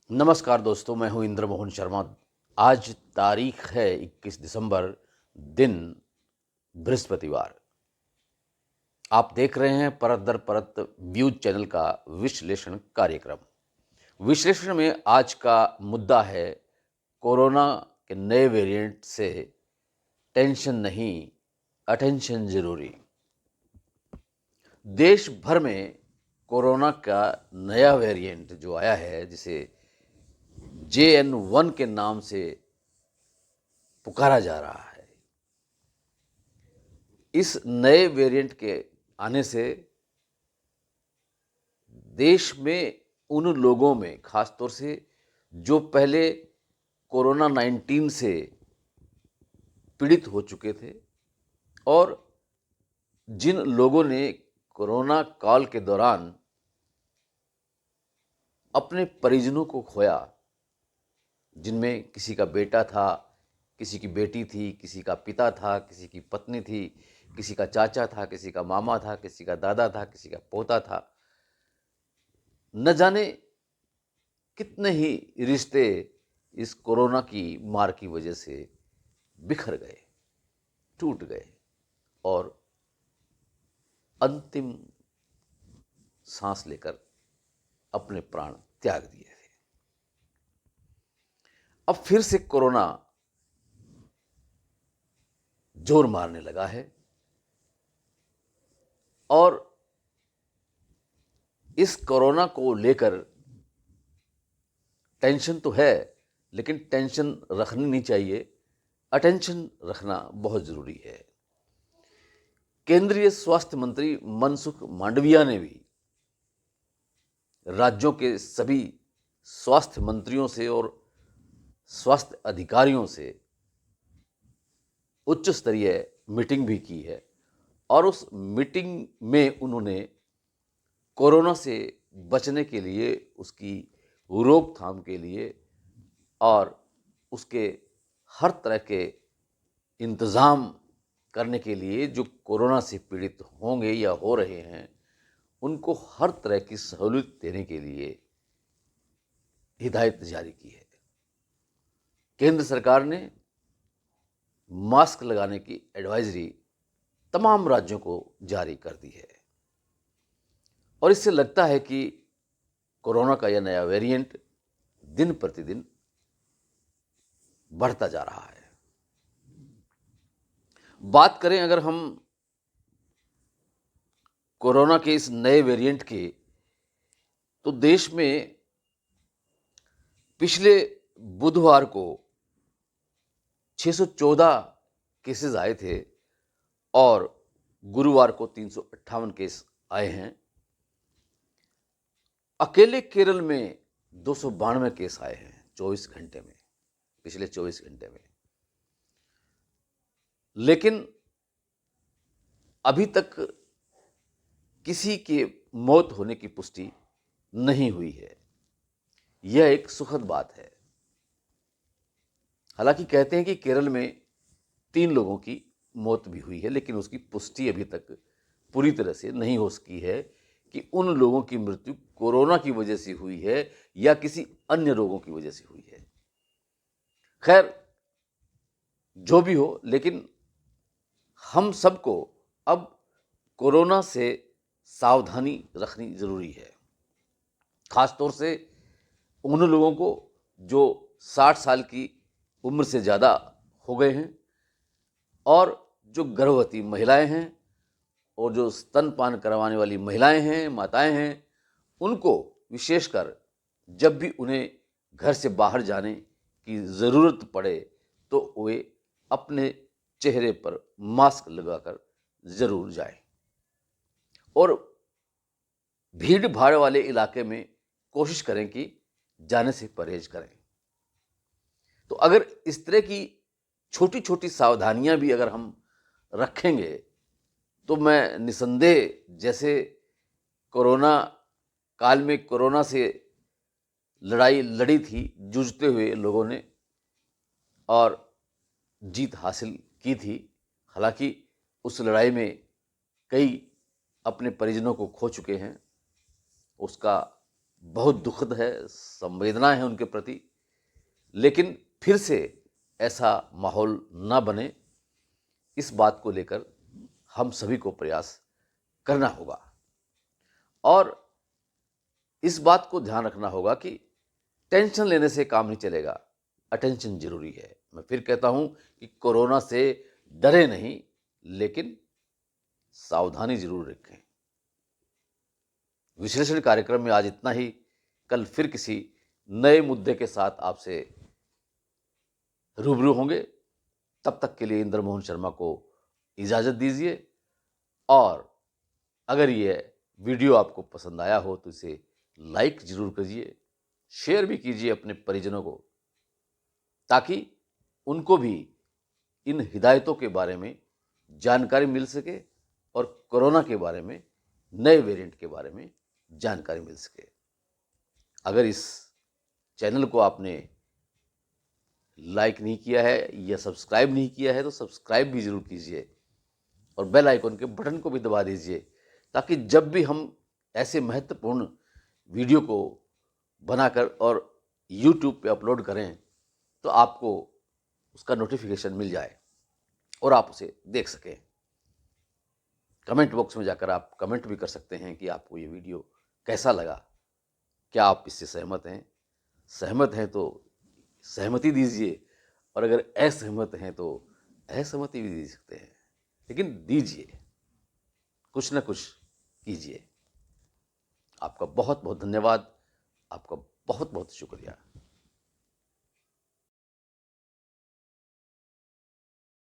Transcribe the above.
नमस्कार दोस्तों, मैं हूं इंद्र मोहन शर्मा। आज तारीख है 21 दिसंबर, दिन बृहस्पतिवार। आप देख रहे हैं परत दर परत व्यूज चैनल का विश्लेषण कार्यक्रम। विश्लेषण में आज का मुद्दा है कोरोना के नए वेरिएंट से टेंशन नहीं, अटेंशन जरूरी। देश भर में कोरोना का नया वेरिएंट जो आया है, जिसे JN1 के नाम से पुकारा जा रहा है, इस नए वेरिएंट के आने से देश में उन लोगों में, खासतौर से जो पहले कोरोना 19 से पीड़ित हो चुके थे और जिन लोगों ने कोरोना काल के दौरान अपने परिजनों को खोया, जिनमें किसी का बेटा था, किसी की बेटी थी, किसी का पिता था, किसी की पत्नी थी, किसी का चाचा था, किसी का मामा था, किसी का दादा था, किसी का पोता था, न जाने कितने ही रिश्ते इस कोरोना की मार की वजह से बिखर गए, टूट गए और अंतिम सांस लेकर अपने प्राण त्याग दिए थे। अब फिर से कोरोना जोर मारने लगा है और इस कोरोना को लेकर टेंशन तो है, लेकिन टेंशन रखनी नहीं चाहिए, अटेंशन रखना बहुत जरूरी है। केंद्रीय स्वास्थ्य मंत्री मनसुख मांडविया ने भी राज्यों के सभी स्वास्थ्य मंत्रियों से और स्वास्थ्य अधिकारियों से उच्च स्तरीय मीटिंग भी की है और उस मीटिंग में उन्होंने कोरोना से बचने के लिए, उसकी रोकथाम के लिए और उसके हर तरह के इंतज़ाम करने के लिए जो कोरोना से पीड़ित होंगे या हो रहे हैं, उनको हर तरह की सहूलियत देने के लिए हिदायत जारी की है। केंद्र सरकार ने मास्क लगाने की एडवाइजरी तमाम राज्यों को जारी कर दी है और इससे लगता है कि कोरोना का यह नया वेरिएंट दिन प्रतिदिन बढ़ता जा रहा है। बात करें अगर हम कोरोना के इस नए वेरिएंट की, तो देश में पिछले बुधवार को 614 केसेस आए थे और गुरुवार को 358 केस आए हैं। अकेले केरल में 292 केस आए हैं 24 घंटे में, पिछले 24 घंटे में। लेकिन अभी तक किसी के मौत होने की पुष्टि नहीं हुई है। यह एक सुखद बात है। हालांकि कहते हैं कि केरल में 3 लोगों की मौत भी हुई है, लेकिन उसकी पुष्टि अभी तक पूरी तरह से नहीं हो सकी है कि उन लोगों की मृत्यु कोरोना की वजह से हुई है या किसी अन्य रोगों की वजह से हुई है। खैर, जो भी हो, लेकिन हम सबको अब कोरोना से सावधानी रखनी जरूरी है, खासतौर से उन लोगों को जो 60 साल की उम्र से ज़्यादा हो गए हैं और जो गर्भवती महिलाएं हैं और जो स्तनपान करवाने वाली महिलाएं हैं, माताएं हैं, उनको विशेषकर जब भी उन्हें घर से बाहर जाने की ज़रूरत पड़े तो वे अपने चेहरे पर मास्क लगाकर ज़रूर जाएं और भीड़ भाड़ वाले इलाके में कोशिश करें कि जाने से परहेज करें। तो अगर इस तरह की छोटी छोटी सावधानियां भी अगर हम रखेंगे तो मैं निसंदेह, जैसे कोरोना काल में कोरोना से लड़ाई लड़ी थी जूझते हुए लोगों ने और जीत हासिल की थी, हालांकि उस लड़ाई में कई अपने परिजनों को खो चुके हैं, उसका बहुत दुखद है, संवेदना है उनके प्रति, लेकिन फिर से ऐसा माहौल ना बने, इस बात को लेकर हम सभी को प्रयास करना होगा। और इस बात को ध्यान रखना होगा कि टेंशन लेने से काम नहीं चलेगा, अटेंशन जरूरी है। मैं फिर कहता हूं कि कोरोना से डरे नहीं, लेकिन सावधानी जरूर रखें। विश्लेषण कार्यक्रम में आज इतना ही। कल फिर किसी नए मुद्दे के साथ आपसे रूबरू होंगे। तब तक के लिए इंद्र मोहन शर्मा को इजाज़त दीजिए। और अगर ये वीडियो आपको पसंद आया हो तो इसे लाइक जरूर कीजिए, शेयर भी कीजिए अपने परिजनों को, ताकि उनको भी इन हिदायतों के बारे में जानकारी मिल सके और कोरोना के बारे में, नए वेरिएंट के बारे में जानकारी मिल सके। अगर इस चैनल को आपने लाइक नहीं किया है या सब्सक्राइब नहीं किया है तो सब्सक्राइब भी जरूर कीजिए और बेल आइकन के बटन को भी दबा दीजिए, ताकि जब भी हम ऐसे महत्वपूर्ण वीडियो को बनाकर और YouTube पे अपलोड करें तो आपको उसका नोटिफिकेशन मिल जाए और आप उसे देख सकें। कमेंट बॉक्स में जाकर आप कमेंट भी कर सकते हैं कि आपको ये वीडियो कैसा लगा, क्या आप इससे सहमत हैं। सहमत हैं तो सहमति दीजिए, और अगर असहमत हैं तो असहमति भी दे सकते हैं, लेकिन दीजिए, कुछ ना कुछ कीजिए। आपका बहुत बहुत धन्यवाद, आपका बहुत बहुत शुक्रिया।